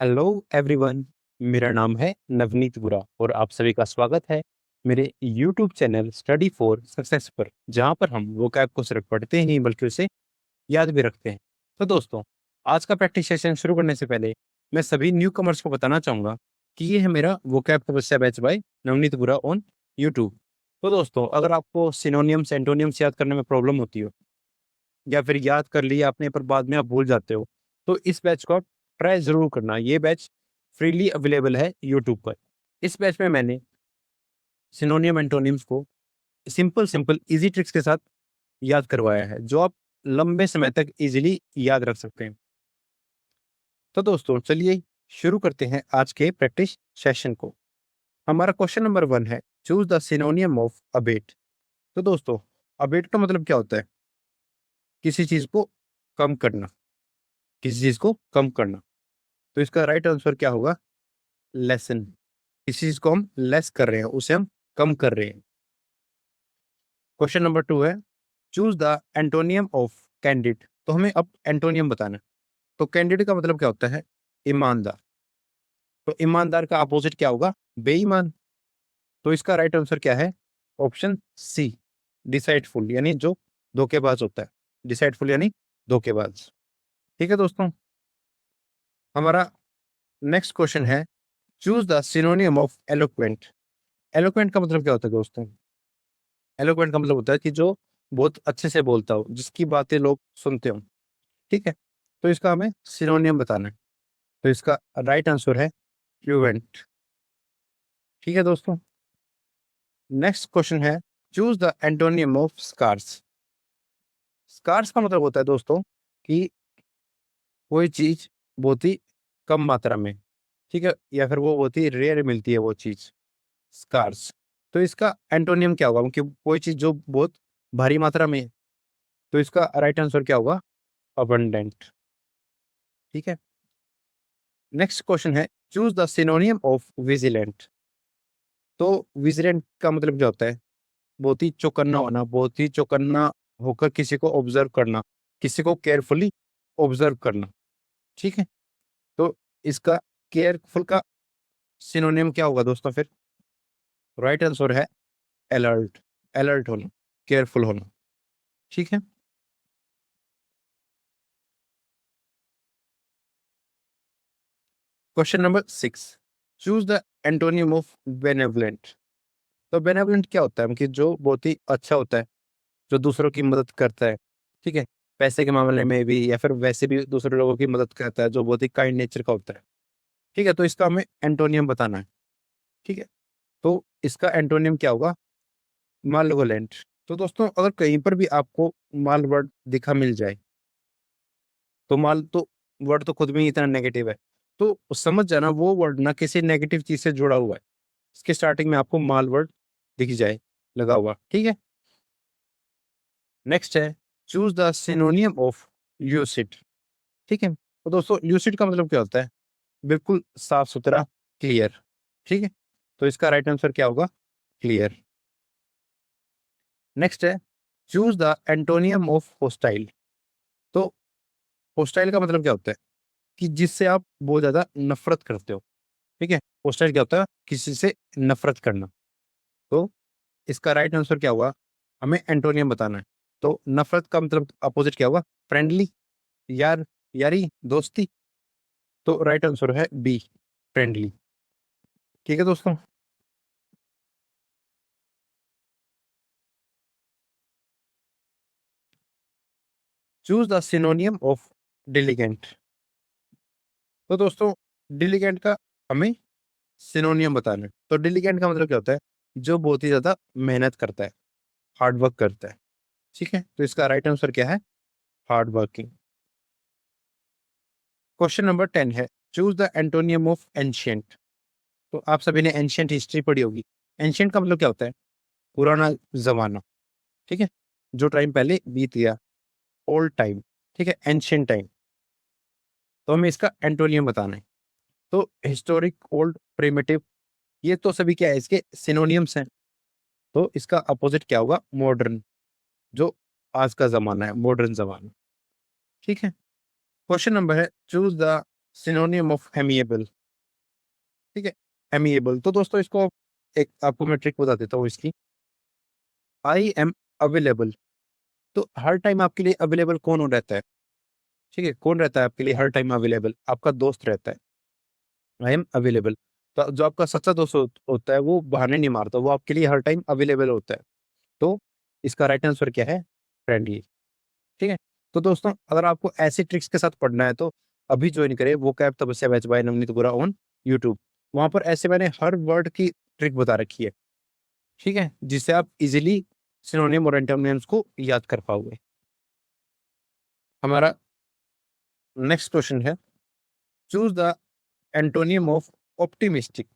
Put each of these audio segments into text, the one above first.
Hello everyone. मेरा नाम है नवनीत बुरा और आप सभी का स्वागत है मेरे YouTube channel study for success पर, जहां पर हम वोकैब को सिर्फ पढ़ते ही नहीं बल्कि उसे याद भी रखते हैं। तो दोस्तों, आज का प्रैक्टिस सेशन शुरू करने से पहले मैं सभी न्यू कमर्स को बताना चाहूंगा कि ये है मेरा वोकैब तपस्या बैच बाय नवनीत बुरा ऑन यूट्यूब। तो दोस्तों, अगर आपको सिनोनियम्स एंटोनियम्स याद करने में प्रॉब्लम होती हो या फिर याद कर लिया आपने पर बाद में आप भूल जाते हो, तो इस बैच को आप ट्राई ज़रूर करना। ये बैच फ्रीली अवेलेबल है यूट्यूब पर। इस बैच में मैंने सिनोनियम एंटोनिम्स को सिंपल सिंपल ईज़ी ट्रिक्स के साथ याद करवाया है, जो आप लंबे समय तक ईज़िली याद रख सकते हैं। तो दोस्तों, चलिए शुरू करते हैं आज के प्रैक्टिस सेशन को। हमारा क्वेश्चन नंबर 1 है, choose the synonym of abate. तो दोस्तों, अबेट का मतलब क्या होता है? किसी चीज़ को कम करना, किसी चीज़ को कम करना। तो इसका राइट आंसर क्या होगा? लेसन। किसी चीज को हम लेस कर रहे हैं, उसे हम कम कर रहे हैं। क्वेश्चन नंबर 2 है, choose the antonym of candid. तो हमें अब एंटोनियम बताना है। तो कैंडिड का मतलब क्या होता है? ईमानदार। तो ईमानदार का अपोजिट क्या होगा? बेईमान। तो इसका राइट आंसर क्या है? ऑप्शन सी, डिसाइडफुल, यानी जो धोखेबाज होता है। डिसाइडफुल यानी धोखेबाज। ठीक है दोस्तों, हमारा नेक्स्ट क्वेश्चन है, choose the synonym of eloquent. Eloquent का मतलब क्या होता है दोस्तों? एलोक्वेंट का मतलब होता है कि जो बहुत अच्छे से बोलता हो, जिसकी बातें लोग सुनते हो। ठीक है, तो इसका हमें सिनोनियम बताना है। तो इसका राइट आंसर है फ्लुएंट। ठीक है दोस्तों, नेक्स्ट क्वेश्चन है, choose the antonym of scarce. Scarce का मतलब होता है दोस्तों कि कोई चीज बहुत ही कम मात्रा में, ठीक है, या फिर वो बहुत ही रेयर मिलती है वो चीज, स्कार्स। तो इसका एंटोनियम क्या होगा? क्योंकि कोई चीज जो बहुत भारी मात्रा में है। तो इसका राइट आंसर क्या होगा? अबंडेंट। ठीक है, नेक्स्ट क्वेश्चन है, choose the synonym of vigilant. तो विजिलेंट का मतलब क्या होता है? बहुत ही चौकन्ना होना, बहुत ही चौकन्ना होकर किसी को ऑब्जर्व करना, किसी को केयरफुली ऑब्जर्व करना। ठीक है, तो इसका केयरफुल का सिनोनियम क्या होगा दोस्तों फिर? राइट आंसर है अलर्ट। अलर्ट होना, केयरफुल होना। ठीक है, question number 6, choose the antonym of benevolent. तो बेनेवलेंट क्या होता है? कि जो बहुत ही अच्छा होता है, जो दूसरों की मदद करता है। ठीक है, पैसे के मामले में भी या फिर वैसे भी दूसरे लोगों की मदद करता है, जो बहुत ही काइंड नेचर का होता है। ठीक है, तो इसका हमें एंटोनियम बताना है। ठीक है, तो इसका एंटोनियम क्या होगा? मालवोलेंट। तो दोस्तों, अगर कहीं पर भी आपको माल वर्ड दिखा मिल जाए, तो माल तो वर्ड तो खुद में ही इतना नेगेटिव है, तो समझ जाना वो वर्ड ना किसी नेगेटिव चीज से जुड़ा हुआ है। इसके स्टार्टिंग में आपको माल वर्ड दिख जाए लगा हुआ। ठीक है, नेक्स्ट है, choose the synonym of lucid. ठीक है, तो दोस्तों ल्यूसिड का मतलब क्या होता है? बिल्कुल साफ सुथरा, क्लियर। ठीक है, तो इसका राइट आंसर क्या होगा? क्लियर। नेक्स्ट है, choose the antonym of hostile. तो होस्टाइल का मतलब क्या होता है? कि जिससे आप बहुत ज्यादा नफरत करते हो। ठीक है, होस्टाइल क्या होता है? किसी से नफरत करना। तो इसका राइट आंसर क्या होगा? हमें एंटोनियम बताना है। तो नफरत का मतलब अपोजिट क्या होगा? फ्रेंडली, यार, यारी, दोस्ती। तो राइट आंसर है बी, फ्रेंडली। ठीक है दोस्तों, चूज द सिनोनियम ऑफ डिलीगेंट। तो दोस्तों, डिलीगेंट का हमें सिनोनियम बताना है। तो डिलीगेंट का मतलब क्या होता है? जो बहुत ही ज्यादा मेहनत करता है, हार्ड वर्क करता है। ठीक है, तो इसका राइट आंसर क्या है? Hard working. क्वेश्चन नंबर 10 है, choose the antonym of ancient. तो आप सभी ने एंशियंट हिस्ट्री पढ़ी होगी। एंशियंट का मतलब क्या होता है? पुराना जमाना। ठीक है, जो टाइम पहले बीत गया, ओल्ड टाइम। ठीक है, एंशियंट टाइम। तो हमें इसका एंटोनियम बताना है। तो हिस्टोरिक, ओल्ड, प्रिमिटिव, ये तो सभी क्या है? इसके सिनोनियम्स हैं। तो इसका अपोजिट क्या होगा? मॉडर्न, जो आज का जमाना है, मॉडर्न जमाना। ठीक है, क्वेश्चन नंबर है, choose the synonym of amiable, ठीक है, एमिएबल। तो दोस्तों इसको एक आपको मैं ट्रिक बता देता हूँ इसकी। आई एम अवेलेबल, तो हर टाइम आपके लिए अवेलेबल कौन हो रहता है, ठीक है, कौन रहता है आपके लिए हर टाइम अवेलेबल, आपका दोस्त रहता है। आई एम अवेलेबल, तो जो आपका सच्चा दोस्त होता है वो बहाने नहीं मारता, वो आपके लिए हर टाइम अवेलेबल होता है। तो इसका राइट आंसर क्या है, फ्रेंडली, ठीक है। तो दोस्तों अगर आपको ऐसे ट्रिक्स के साथ पढ़ना है तो अभी ज्वाइन करें वो कैब तपस्या बैच बाय नवनीत गुरा ऑन यूट्यूब। वहां पर ऐसे मैंने हर वर्ड की ट्रिक बता रखी है, ठीक है, जिससे आप इजीली सिनोनिम और एंटोनिम्स को याद कर पाओगे। हमारा नेक्स्ट क्वेश्चन है, choose the antonym of optimistic,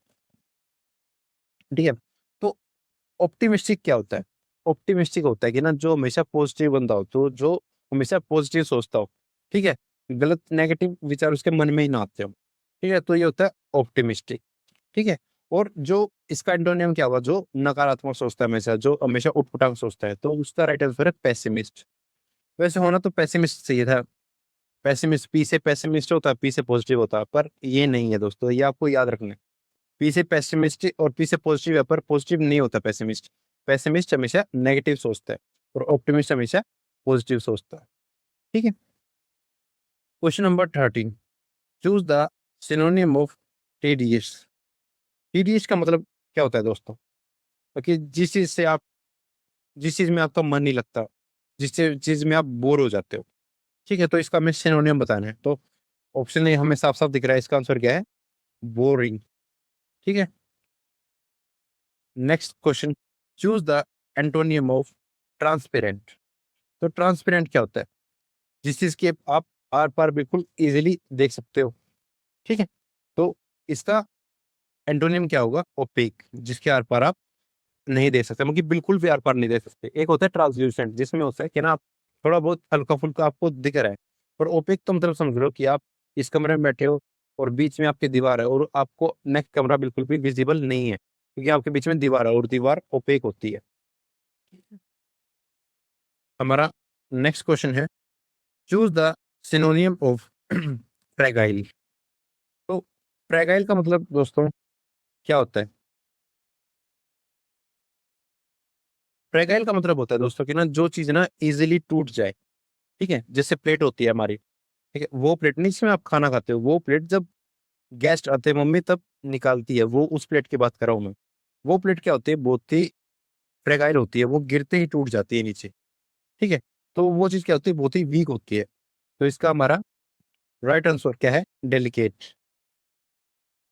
ठीक है। तो ऑप्टिमिस्टिक क्या होता है, ऑप्टिमिस्टिक होता है कि ना जो हमेशा पॉजिटिव बंदा हो, तो जो हमेशा पॉजिटिव सोचता हो, ठीक है, गलत नेगेटिव विचार उसके मन में ही ना आते हो, ठीक है, तो ये होता है ऑप्टिमिस्टिक, ठीक है। और जो इसका एंटोनियम क्या होगा, जो नकारात्मक सोचता है हमेशा, जो हमेशा उठपटांग सोचता है, तो उसका राइट आंसर है पेसिमिस्ट। वैसे होना तो पेसिमिस्ट चाहिए था, पेसिमिस्ट, पी से पेसिमिस्ट होता है, पी से पॉजिटिव होता है, पर ये नहीं है दोस्तों, ये आपको याद रखना है। पी से पेसिमिस्ट और पी से पॉजिटिव है, पर पॉजिटिव नहीं होता पेसिमिस्ट। पेसिमिस्ट हमेशा नेगेटिव सोचता है और ऑप्टिमिस्ट हमेशा पॉजिटिव सोचता है, ठीक है। Question number 13, choose the synonym of TDS. TDS का मतलब क्या होता है दोस्तों, कि जिस चीज में आपका मन नहीं लगता, जिस चीज में आप बोर हो जाते हो, ठीक है, तो इसका हमें सिनोनियम बताना है। तो ऑप्शन ए हमें साफ साफ दिख रहा है, इसका आंसर क्या है, बोरिंग, ठीक है। Next question, choose the antonym of transparent. तो ट्रांसपेरेंट क्या होता है, जिस चीज की आप आर पार बिल्कुल इजीली देख सकते हो, ठीक है, तो इसका एंटोनियम क्या होगा, ओपेक, जिसके आर पार आप नहीं देख सकते, मतलब बिल्कुल भी आर पार नहीं देख सकते। एक होता है ट्रांसल्यूसेंट, जिसमें होता है कि ना आप थोड़ा बहुत हल्का फुल्का आपको दिख रहा है, पर ओपेक तो मतलब समझ लो कि आप इस कमरे में बैठे हो और बीच में आपकी दीवार है और आपको नेक्स्ट कमरा बिल्कुल भी विजिबल नहीं है, क्योंकि आपके बीच में दीवार है और दीवार ओपेक होती है। हमारा नेक्स्ट क्वेश्चन है, choose the synonym of fragile. तो फ्रेगाइल का मतलब दोस्तों क्या होता है, फ्रेगाइल का मतलब होता है दोस्तों कि ना जो चीज ना इजीली टूट जाए, ठीक है, जैसे प्लेट होती है हमारी, ठीक है, वो प्लेट नहीं जिसमें आप खाना खाते हो, वो प्लेट जब गेस्ट आते हैं मम्मी तब निकालती है, वो उस प्लेट की बात कर रहा हूँ मैं। वो प्लेट क्या होती है, बहुत ही फ्रेगाइल होती है, वो गिरते ही टूट जाती है नीचे, ठीक है, तो वो चीज क्या होती है, बहुत ही वीक होती है। तो इसका हमारा राइट आंसर क्या है, डेलिकेट,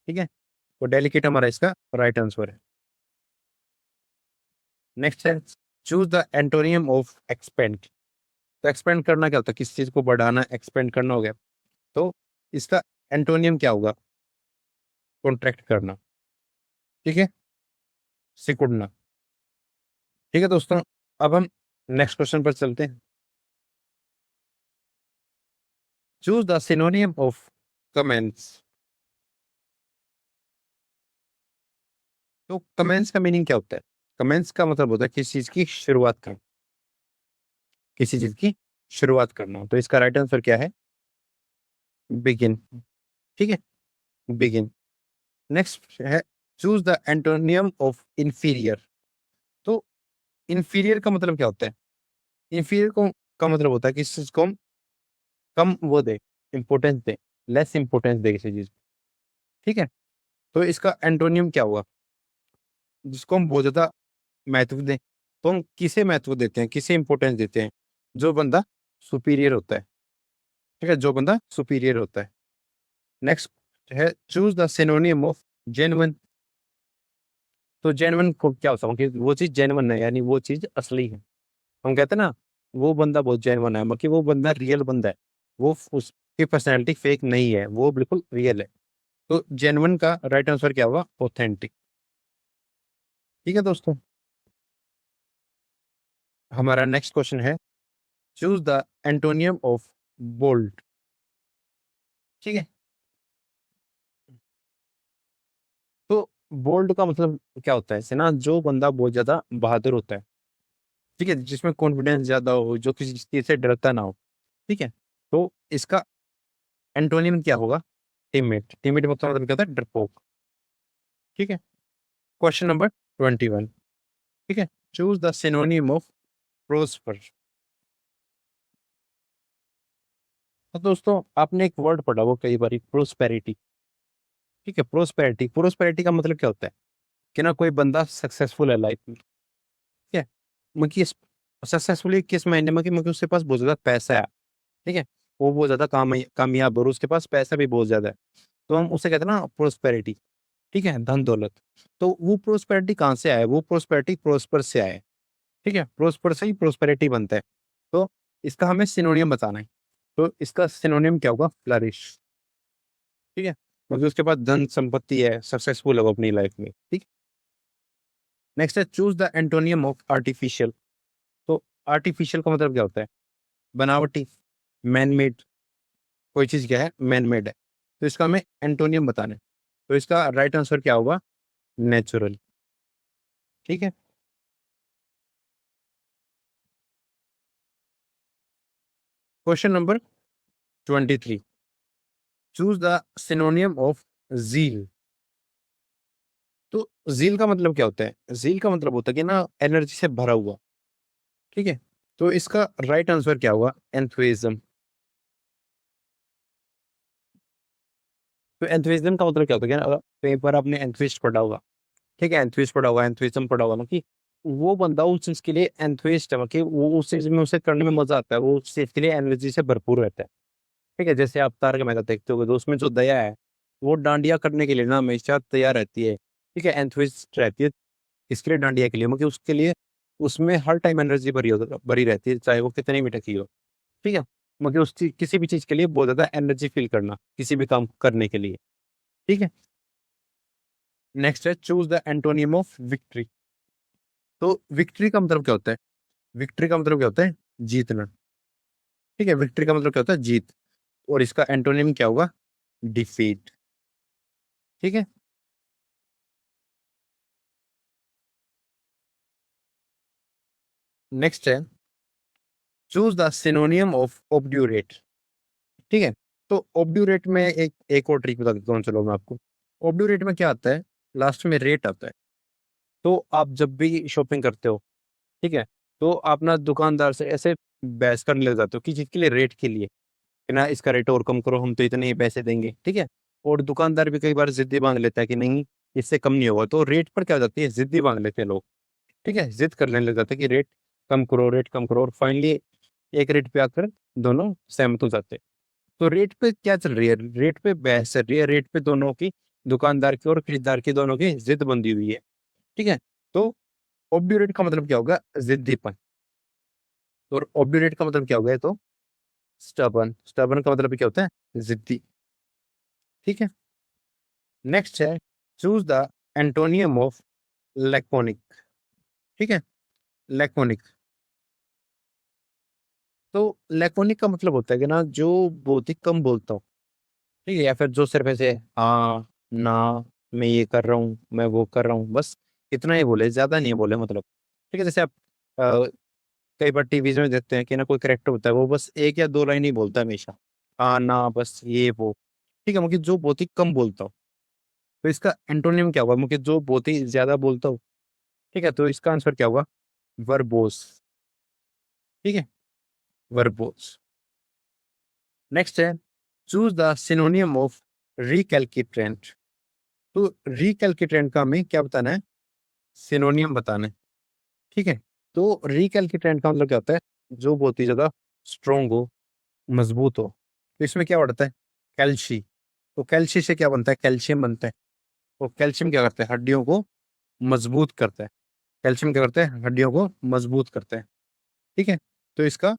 ठीक है, तो डेलिकेट हमारा इसका राइट आंसर है। नेक्स्ट है, choose the antonym of expand. तो एक्सपेंड करना क्या होता है, किसी चीज को बढ़ाना, एक्सपेंड करना हो गया, तो इसका एंटोनियम क्या होगा, कॉन्ट्रैक्ट करना, ठीक है, सिकुड़ना, ठीक है दोस्तों। अब हम नेक्स्ट क्वेश्चन पर चलते हैं, choose the synonym of commence. तो कमेंस का मीनिंग क्या होता है, कमेंस का मतलब होता है किसी चीज की शुरुआत करना, किसी चीज की शुरुआत करना, तो इसका राइट आंसर क्या है, बिगिन, ठीक है, बिगिन। नेक्स्ट है, choose the antonym of inferior. तो इंफीरियर का मतलब क्या होता है, इंफीरियर को का मतलब होता है कि किसी चीज को हम कम वो दे, इंपॉर्टेंस दे, लेस इंपॉर्टेंस दे किसी चीज को, ठीक है, तो इसका एंटोनियम क्या होगा, जिसको हम बहुत ज्यादा महत्व दें, तो हम किसे महत्व देते हैं, किसे इंपॉर्टेंस देते हैं, जो बंदा सुपीरियर होता है, ठीक है, जो बंदा सुपीरियर होता है। नेक्स्ट है, choose the synonym of genuine. तो जेन्युइन को क्या होता है कि वो चीज जेन्युइन है, यानी वो चीज असली है। हम कहते हैं ना वो बंदा बहुत जेन्युइन है, मतलब कि वो बंदा रियल बंदा है, वो उसकी पर्सनैलिटी फेक नहीं है, वो बिल्कुल रियल है। तो जेन्युइन का राइट आंसर क्या होगा, ऑथेंटिक, ठीक है दोस्तों। हमारा नेक्स्ट क्वेश्चन है, choose the antonym of bold, ठीक है। तो बोल्ड का मतलब क्या होता है, इससे ना जो बंदा बहुत ज्यादा बहादुर होता है, ठीक है, जिसमें कॉन्फिडेंस ज्यादा हो, जो किसी चीज से डरता ना हो, ठीक है, तो इसका एंटोनियम क्या होगा, टीममेट, टीममेट का मतलब क्या होता है? डरपोक। ठीक है। Question number 21। ठीक है। Choose the synonym of prosper. तो दोस्तों आपने एक वर्ड पढ़ा वो कई बार, प्रोस्पेरिटी। ठीक है। प्रोस्पेरिटी, प्रोस्पेरिटी का मतलब क्या होता है? कि ना कोई बंदा सक्सेसफुल है लाइफ में। ठीक है। मतलब सक्सेसफुली किस मायने में कि मतलब उसके पास बहुत ज्यादा पैसा है। ठीक है। वो बहुत ज्यादा कामयाब और उसके पास पैसा भी बहुत ज्यादा है। तो हम उसे कहते हैं ना प्रोस्पेरिटी। ठीक है, धन दौलत। तो वो प्रोस्पेरिटी कहाँ से आया? वो प्रोस्पेरिटी प्रोस्पर से आया है। ठीक है, प्रोस्पर से ही प्रोस्पेरिटी बनता है। तो इसका हमें सिनोनियम बताना है। तो इसका सिनोनियम क्या होगा? फ्लरिश। ठीक है। मतलब उसके पास धन संपत्ति है, सक्सेसफुल है वो अपनी लाइफ में। ठीक। नेक्स्ट है choose the antonym of artificial. तो आर्टिफिशियल का मतलब क्या होता है? बनावटी, मैन मेड। कोई चीज क्या है? मैन मेड है। तो इसका हमें एंटोनियम बताना है। तो इसका राइट आंसर क्या होगा? नेचुरल। ठीक है। Question number 23। Choose the synonym of zeal. तो जील का मतलब क्या होता है? जील का मतलब होता है कि ना एनर्जी से भरा हुआ। ठीक है। तो इसका राइट आंसर क्या होगा? एंथुसिज्म। तो एंथुसिज्म का मतलब क्या होता है कि ना कहीं पर आपने एंथुसिस्ट पढ़ा होगा। ठीक है, एंथुसिस्ट पढ़ा होगा, एंथुसिज्म पढ़ा होगा, मतलब कि वो बंदा उस चीज के लिए एंथुसिस्ट है, मतलब कि वो उस चीज में उसे करने में मजा आता है, वो उस चीज के लिए एनर्जी से भरपूर रहता है। ठीक है। जैसे आप तारक मेहता देखते हो तो उसमें जो दया है वो डांडिया करने के लिए ना हमेशा तैयार रहती है। ठीक है, एंथुसिस्ट रहती है इसके लिए, डांडिया के लिए, मतलब उसके लिए उसमें हर टाइम एनर्जी भरी रहती है, चाहे वो कितनी भी टकी हो। ठीक है। मतलब उस चीज, किसी भी चीज के लिए बहुत ज्यादा एनर्जी फील करना, किसी भी काम करने के लिए। ठीक है। नेक्स्ट है choose the antonym of victory. तो विक्ट्री का मतलब क्या होता है? विक्ट्री का मतलब क्या होता है? जीतना। ठीक है, विक्ट्री का मतलब क्या होता है? जीत। और इसका एंटोनियम क्या होगा? डिफीट। ठीक है। नेक्स्ट है choose the synonym of obdurate. ठीक है। तो ऑब्ड्यूरेट में एक और ट्रिक बता देता हूँ, चलो मैं आपको। ऑब्ड्यूरेट में क्या आता है? लास्ट में रेट आता है। तो आप जब भी शॉपिंग करते हो, ठीक है, तो आप ना दुकानदार से ऐसे बहस करने लग जाते हो कि जिसके लिए रेट के लिए, कि ना इसका रेट और कम करो, हम तो इतने ही पैसे देंगे। ठीक है। और दुकानदार भी कई बार जिद्दी बांध लेता है कि नहीं, इससे कम नहीं होगा, तो रेट पर क्या हो जाती है? जिद्दी बांध लेते हैं लोग। ठीक है, जिद करने लग जाते हैं कि रेट कम करो, रेट कम करो, और फाइनली एक रेट पे आकर दोनों सहमत हो जाते हैं। तो रेट पे क्या चल रही है? रेट पे बहस चल रही है, रेट पे दोनों की, दुकानदार की और खरीदार की, दोनों की जिद बंधी हुई है। ठीक है। तो ऑब्ड्यूरेट का मतलब क्या होगा? जिद्दीपन। और ऑब्ड्यूरेट का मतलब क्या होगा? ये तो स्टबन। स्टबन का मतलब क्या होता है? जिद्दी। ठीक है। नेक्स्ट है choose the antonym of laconic. ठीक है। लैकोनिक। तो लैकोनिक का मतलब होता है कि ना जो बहुत ही कम बोलता हूँ। ठीक है, या फिर जो सिर्फ ऐसे हाँ ना, मैं ये कर रहा हूँ, मैं वो कर रहा हूँ, बस इतना ही बोले, ज्यादा नहीं बोले मतलब। ठीक है। जैसे आप अ, कई बार टीवीज में देखते हैं कि ना कोई करेक्टर होता है वो बस एक या दो लाइन ही बोलता है हमेशा, हाँ ना बस ये वो। ठीक है, मतलब जो बहुत ही कम बोलता हो। तो इसका एंटोनियम क्या होगा? मतलब जो बहुत ही ज्यादा बोलता हो। ठीक है, तो इसका आंसर क्या होगा? वर्बोस। ठीक है, वर्बोस। नेक्स्ट है चूज द सिनोनियम ऑफ रिकैलकिट्रेंट। तो रिकैलकिट्रेंट का हमें क्या बताना है? सिनोनियम बताना है। ठीक है। तो रिकैलकिट्रेंट का मतलब क्या होता है? जो बहुत ही ज्यादा स्ट्रोंग हो, मजबूत हो। तो इसमें क्या बढ़ता है? कैल्शी। तो कैल्शी से क्या बनता है? कैल्शियम बनता है। तो कैल्शियम क्या करता है? हड्डियों को मजबूत करता है। कैल्शियम क्या करता है? हड्डियों को मजबूत करता है। ठीक है। तो इसका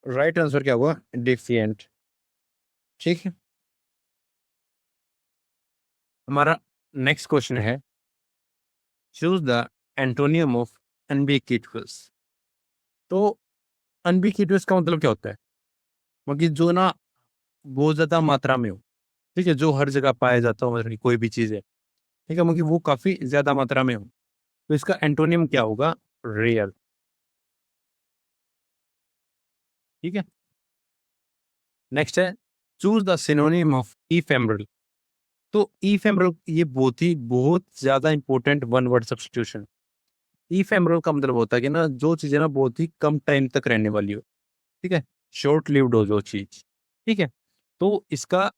राइट आंसर क्या होगा? डिफिएंट। ठीक है। हमारा नेक्स्ट क्वेश्चन है चूज द एंटोनियम ऑफ अनबिक्विटस। तो अनबिक्विटस का मतलब क्या होता है? मतलब जो ना बहुत ज्यादा मात्रा में हो। ठीक है, जो हर जगह पाया जाता हो, मतलब कि कोई भी चीज है। ठीक है, मतलब वो काफी ज्यादा मात्रा में हो। तो इसका एंटोनियम क्या होगा? रेयर। ठीक है। नेक्स्ट है choose the synonym of ephemeral. तो इफेमरल ये बहुत ज्यादा important one word substitution. Ephemeral का मतलब होता है कि ना जो चीजें ना बहुत ही कम टाइम तक रहने वाली हो, ठीक है, शॉर्ट लिव्ड हो जो चीज, ठीक है। तो इसका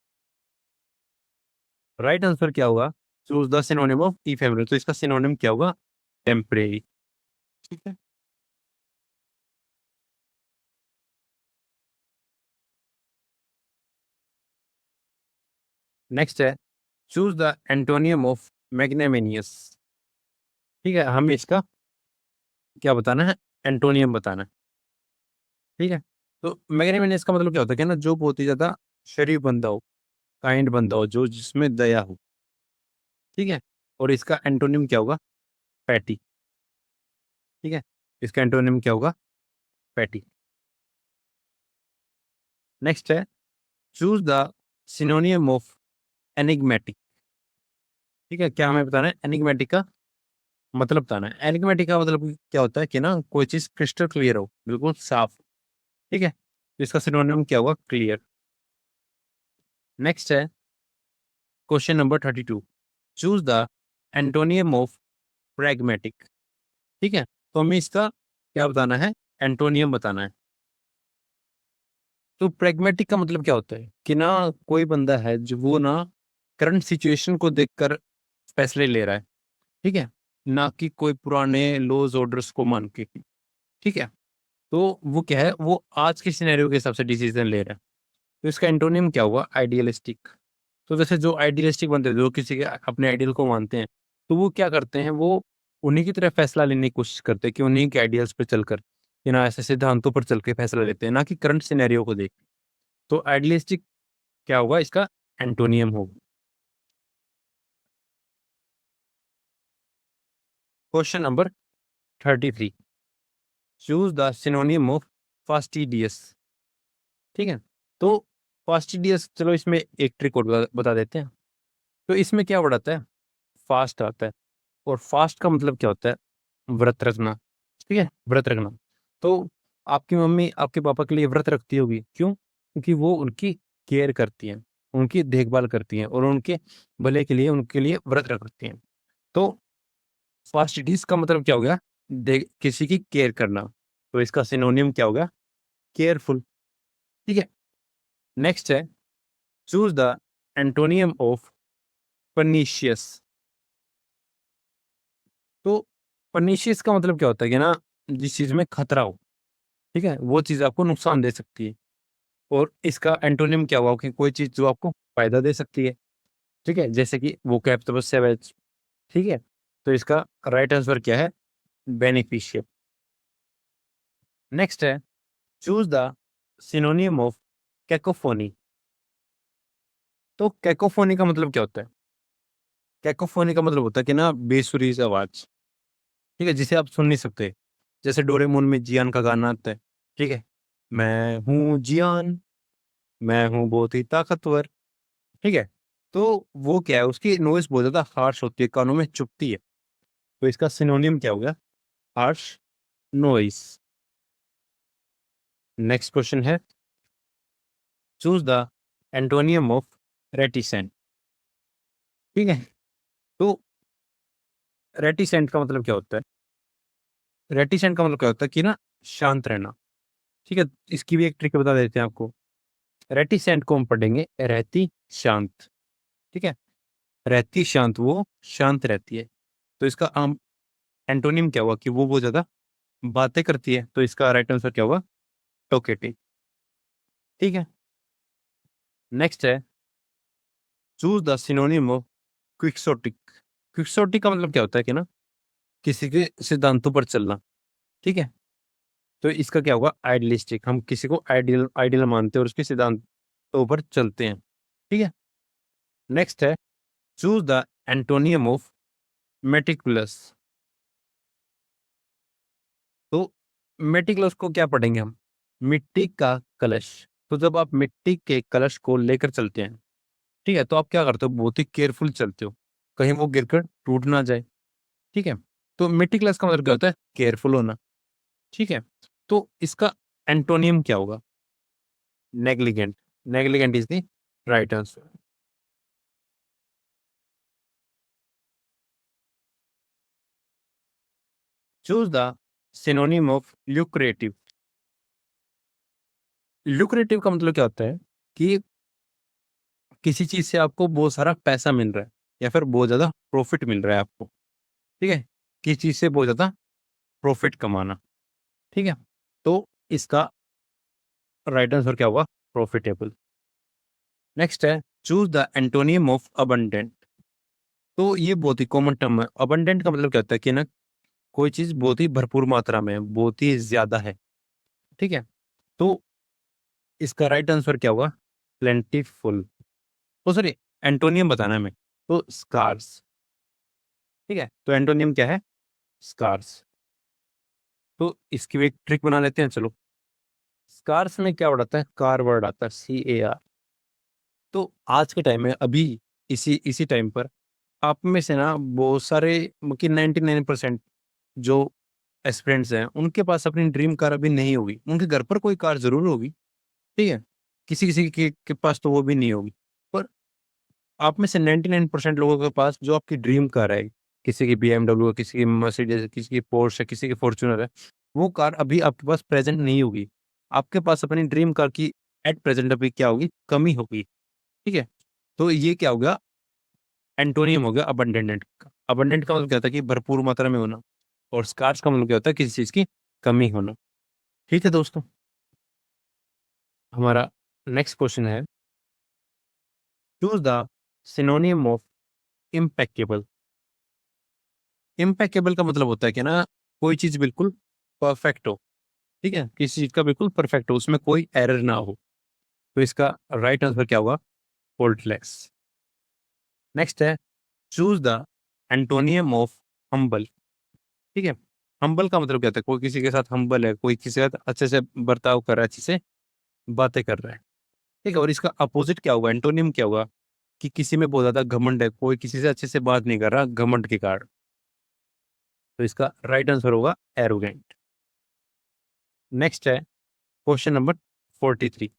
राइट आंसर क्या होगा? Choose the synonym of ephemeral. तो इसका सिनोनिम क्या होगा? टेम्परेरी, ठीक है। नेक्स्ट है, चूज द एंटोनियम ऑफ मैग्नामेनियस। ठीक है, हमें इसका क्या बताना है? एंटोनियम बताना है, ठीक है। तो मैग्नामेनियस का मतलब क्या होता है कि ना जो बहुत ही ज्यादा शरीफ बंदा हो, काइंड बंदा हो, जो जिसमें दया हो, ठीक है। और इसका एंटोनियम क्या होगा? पैटी, ठीक है। इसका एंटोनियम क्या होगा? पैटी। नेक्स्ट है, choose the synonym of enigmatic. ठीक है, क्या हमें बताना है? एनिग्मेटिक का मतलब बताना है। एनिग्मेटिक का मतलब क्या होता है कि ना कोई चीज क्रिस्टल क्लियर हो, बिल्कुल साफ, ठीक है। तो इसका सिनोनियम क्या होगा? क्लियर। नेक्स्ट है question number 32। Choose the antonym of pragmatic. ठीक है, तो हमें इसका क्या बताना है? एंटोनियम बताना है। तो प्रैग्मेटिक का मतलब क्या होता है कि ना कोई बंदा है जो वो ना करंट सिचुएशन को देखकर फैसले ले रहा है, ठीक है, ना कि कोई पुराने लॉज ऑर्डर्स को मान के, ठीक है। तो वो क्या है, वो आज के सिनेरियो के हिसाब से डिसीजन ले रहा है। तो इसका एंटोनियम क्या हुआ? आइडियलिस्टिक। तो जैसे जो आइडियलिस्टिक बनते हैं, जो किसी के अपने आइडियल को मानते हैं, तो वो क्या करते हैं, वो उन्हीं की तरह फैसला लेने की कोशिश करते हैं कि उन्हीं के आइडियल्स पे चलकर, कि ना ऐसे सिद्धांतों पर चल के फैसला लेते हैं, ना कि करंट सिनेरियो को देख। तो आइडियलिस्टिक क्या होगा? इसका एंटोनियम होगा। Question number 33। Choose the synonym of fastidious. ठीक है, तो फास्टिडियस, चलो इसमें एक ट्रिक और बता देते हैं। तो इसमें क्या वर्ड आता है? फास्ट आता है। और फास्ट का मतलब क्या होता है? व्रत रखना, ठीक है, व्रत रखना। तो आपकी मम्मी आपके पापा के लिए व्रत रखती होगी, क्यों? क्योंकि वो उनकी केयर करती हैं, उनकी देखभाल करती हैं, और उनके भले के लिए उनके लिए व्रत रखती हैं। तो फास्टिडियस का मतलब क्या हो गया? किसी की केयर करना। तो इसका सिनोनियम क्या होगा? केयरफुल, ठीक है। नेक्स्ट है, choose the antonym of pernicious. तो परनीशियस का मतलब क्या होता है कि ना जिस चीज में खतरा हो, ठीक है, वो चीज आपको नुकसान दे सकती है। और इसका एंटोनियम क्या हुआ कि कोई चीज जो आपको फायदा दे सकती है, ठीक है, जैसे कि वो कैप तपस्या वेज, ठीक है। तो इसका राइट आंसर क्या है? बेनिफिशियल। नेक्स्ट है, choose the synonym of cacophony. तो कैकोफोनी का मतलब क्या होता है? कैकोफोनी का मतलब होता है कि ना बेसुरी सी आवाज, ठीक है, जिसे आप सुन नहीं सकते। जैसे डोरेमोन में जियान का गाना आता है, ठीक है, मैं हूँ जियान, मैं हूँ बहुत ही ताकतवर, ठीक है। तो वो क्या है, उसकी नॉइस बहुत ज्यादा हार्श होती है, कानों में चुभती है। तो इसका सिनोनियम क्या होगा? Harsh noise. नेक्स्ट क्वेश्चन है, choose the antonym of reticent. ठीक है, तो रेटिसेंट का मतलब क्या होता है? रेटिसेंट का मतलब क्या होता है कि ना शांत रहना, ठीक है। इसकी भी एक ट्रिक बता देते हैं आपको। रेटिसेंट को हम पढ़ेंगे रहती शांत, ठीक है। रहती शांत, वो शांत रहती है। तो इसका आम एंटोनियम क्या हुआ कि वो बहुत ज्यादा बातें करती है। तो इसका राइट आंसर क्या होगा? टोकेटिव, ठीक है। नेक्स्ट है, choose the synonym of quixotic. Quixotic का मतलब क्या होता है कि ना किसी के सिद्धांतों पर चलना, ठीक है। तो इसका क्या होगा? आइडियलिस्टिक। हम किसी को आइडियल आइडियल मानते हैं और उसके सिद्धांतों पर चलते हैं, ठीक है। नेक्स्ट है, choose the antonym of meticulous. तो मेटिकुलस को क्या पढ़ेंगे हम? मिट्टी का कलश। तो जब आप मिट्टी के कलश को लेकर चलते हैं, ठीक है, तो आप क्या करते हो? बहुत ही केयरफुल चलते हो, कहीं वो गिरकर टूट ना जाए, ठीक है। तो मेटिकुलस का मतलब क्या होता है? केयरफुल होना, ठीक है। तो इसका एंटोनियम क्या होगा? Negligent. Negligent is the right answer. Choose the synonym of lucrative. Lucrative का मतलब क्या होता है कि किसी चीज से आपको बहुत सारा पैसा मिल रहा है या फिर बहुत ज्यादा प्रॉफिट मिल रहा है आपको। ठीक है, किसी चीज से बहुत ज्यादा प्रॉफिट कमाना। ठीक है, तो इसका राइट आंसर क्या होगा? प्रॉफिटेबल। नेक्स्ट है, choose the antonym of abundant. तो ये बहुत ही कॉमन टर्म है। अबंडेंट का मतलब क्या होता है कि ना कोई चीज बहुत ही भरपूर मात्रा में है, बहुत ही ज्यादा है। ठीक है, तो इसका राइट आंसर क्या होगा? प्लेंटीफुल। ओ सॉरी, एंटोनियम बताना है हमें, तो स्कार्स। ठीक है, तो एंटोनियम क्या है? स्कार्स। तो इसकी भी एक ट्रिक बना लेते हैं, चलो। स्कार्स में क्या वर्ड आता है? कार वर्ड आता है, CAR। तो आज के टाइम में अभी इसी इसी टाइम पर आप में से ना बहुत सारे, मतलब 99% जो एस्पिरेंट्स हैं उनके पास अपनी ड्रीम कार अभी नहीं होगी। उनके घर पर कोई कार जरूर होगी। ठीक है, किसी किसी के पास तो वो भी नहीं होगी। पर आप में से 99% लोगों के पास जो आपकी ड्रीम कार है, किसी की BMW है, किसी की मर्सिडीज, किसी की पोर्श है, किसी की फॉर्च्यूनर है, वो कार अभी आपके पास प्रेजेंट नहीं होगी। आपके पास अपनी ड्रीम कार की एट प्रेजेंट अभी क्या होगी? कमी होगी। ठीक है, तो ये क्या होगा? एंटोनियम हो गया अबंडेंट का। अबंडेंट का मतलब क्या होता है कि भरपूर मात्रा में होना, और स्कार्स का मतलब क्या होता है? किसी चीज की कमी होना। ठीक है दोस्तों, हमारा नेक्स्ट क्वेश्चन है, चूज द सिनोनियम ऑफ इम्पेक्केबल। इम्पेक्केबल का मतलब होता है कि ना कोई चीज बिल्कुल परफेक्ट हो। ठीक है, किसी चीज का बिल्कुल परफेक्ट हो, उसमें कोई एरर ना हो। तो इसका राइट आंसर क्या होगा? फॉल्टलेस। नेक्स्ट है, choose the antonym of humble. ठीक है, हम्बल का मतलब क्या होता है? कोई किसी के साथ हम्बल है, कोई किसी के साथ अच्छे से बर्ताव कर रहा है, अच्छे से बातें कर रहा है। ठीक है, और इसका अपोजिट क्या होगा? एंटोनियम क्या होगा? कि किसी में बहुत ज्यादा घमंड है, कोई किसी से अच्छे से बात नहीं कर रहा घमंड के कारण। तो इसका राइट आंसर होगा एरोगेंट। नेक्स्ट है question number 43।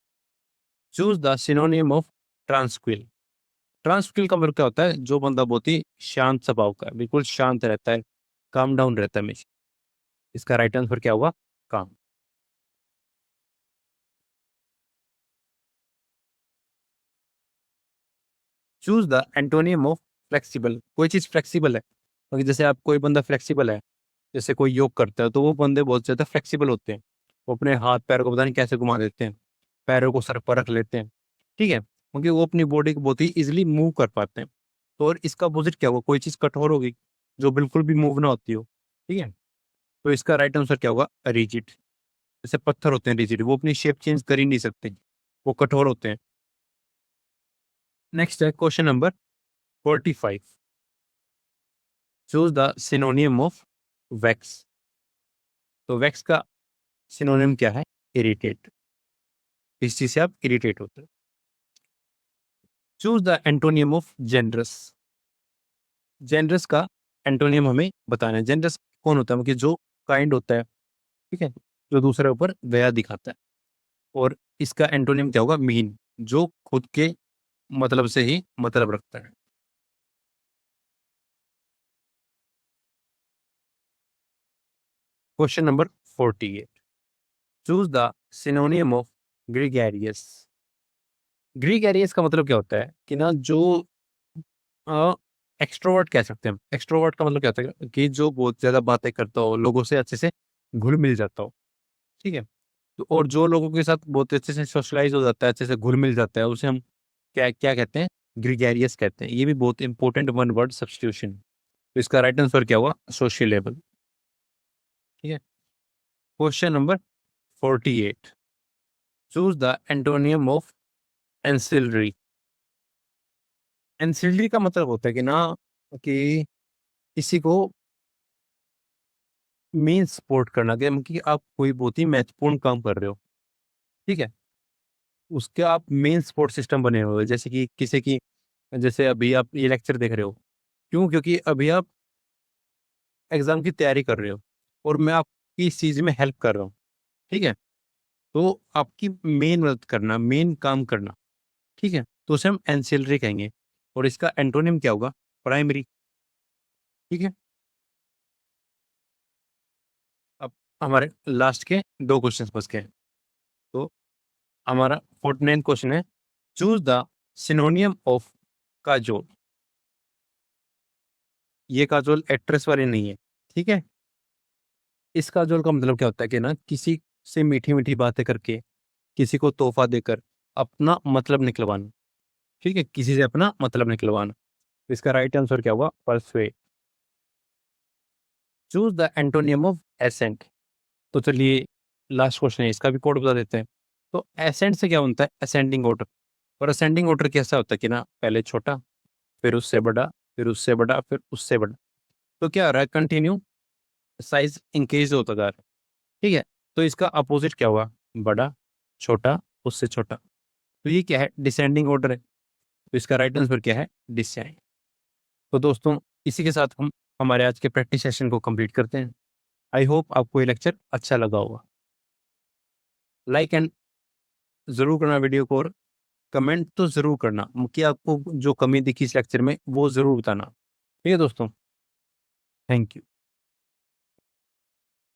Choose the synonym of tranquil. Tranquil का मतलब क्या होता है? जो बंदा बहुत ही शांत स्वभाव का है, बिल्कुल शांत रहता है, काम डाउन रहता है हमेशा। इसका राइट आंसर क्या होगा? काम। Choose the antonym of flexible. कोई चीज फ्लेक्सिबल है, मतलब जैसे आप, कोई बंदा फ्लेक्सिबल है, जैसे कोई योग करता है, तो वो बंदे बहुत ज्यादा फ्लेक्सिबल होते हैं। वो अपने हाथ पैर को पता नहीं कैसे घुमा देते हैं, पैरों को सर पर रख लेते हैं। ठीक है, क्योंकि वो अपनी बॉडी को बहुत ही इजिली मूव कर पाते हैं। तो और इसका अपोजिट क्या होगा? कोई चीज कठोर होगी, जो बिल्कुल भी मूव ना होती हो। ठीक है, तो इसका राइट आंसर क्या होगा? रिजिड। जैसे पत्थर होते हैं रिजिड, वो अपनी शेप चेंज कर ही नहीं सकते, वो कठोर होते हैं। नेक्स्ट है question number 45। Choose the synonym of wax. तो वैक्स का सिनोनिम क्या है? इरिटेट। इस चीज से आप इरिटेट होते हैं। Choose the antonym of generous. Generous का एंटोनियम हमें बताना है। जेनरस कौन होता है? मतलब जो काइंड होता है। ठीक है, जो दूसरे ऊपर दया दिखाता है। और इसका एंटोनियम क्या होगा? मीन, जो खुद के मतलब से ही मतलब रखता है। Question number 48। Choose the synonym of gregarious. Gregarious का मतलब क्या होता है कि ना जो एक्सट्रोवर्ट कह सकते हैं हम। एक्सट्रोवर्ट का मतलब क्या होता है कि जो बहुत ज्यादा बातें करता हो, लोगों से अच्छे से घुल मिल जाता हो। ठीक है, तो और जो लोगों के साथ बहुत अच्छे से सोशलाइज हो जाता है, अच्छे से घुल मिल जाता है, उसे हम क्या क्या कहते हैं? ग्रीगैरियस कहते हैं। ये भी बहुत इंपॉर्टेंट वन वर्ड सब्स्टिट्यूशन। तो इसका राइट आंसर क्या हुआ? सोशियलेबल। ठीक है, question number 48। Choose the antonym of ancillary. Ancillary का मतलब होता है कि ना कि किसी को मेन सपोर्ट करना, कि आप कोई बहुत ही महत्वपूर्ण काम कर रहे हो। ठीक है, उसके आप मेन सपोर्ट सिस्टम बने हुए हो। जैसे कि किसी की, जैसे अभी आप ये लेक्चर देख रहे हो, क्यों? क्योंकि अभी आप एग्जाम की तैयारी कर रहे हो और मैं आपकी इस चीज में हेल्प कर रहा हूँ। ठीक है, तो आपकी मेन मदद करना, मेन काम करना, ठीक है? तो उसे हम एंसिलरी कहेंगे और इसका एंटोनिम क्या होगा? प्राइमरी, ठीक है? अब हमारे लास्ट के 2 क्वेश्चंस बच गए। तो हमारा 49th क्वेश्चन है, choose the synonym of Kajol. ये काजोल एक्ट्रेस वाली नहीं है, ठीक है? इस काजोल का मतलब क्या होता है कि ना किसी से मीठी-मीठी बातें करके, किसी को तोहफ़ा देकर अपना मतलब निकलवाना, ठीक है? किसी से अपना मतलब निकलवाना। तो इसका राइट आंसर क्या होगा? Persuade. Choose the antonym of accent. तो चलिए लास्ट क्वेश्चन है, इसका भी कोड बता देते हैं। तो एसेंट से क्या बनता है? Ascending order. और असेंडिंग ऑर्डर कैसा होता है कि ना पहले छोटा, फिर उससे बड़ा, फिर उससे बड़ा, फिर उससे बड़ा। तो क्या हो रहा है? कंटिन्यू साइज़ इंक्रीज़ होता जा रहा है, ठीक है? तो इसका अपोज़िट क्या हुआ? बड़ा, छोटा, उससे छोटा। तो ये क्या है? डिसेंडिंग ऑर्डर है। तो इसका राइट आंसर क्या है? डिसेंड। तो दोस्तों इसी के साथ हम हमारे आज के प्रैक्टिस सेशन को कंप्लीट करते हैं। आई होप आपको ये लेक्चर अच्छा लगा होगा। लाइक एंड ज़रूर करना वीडियो को, और कमेंट तो ज़रूर करना कि आपको जो कमी दिखी इस लेक्चर में वो ज़रूर बताना। ठीक है दोस्तों? Thank you.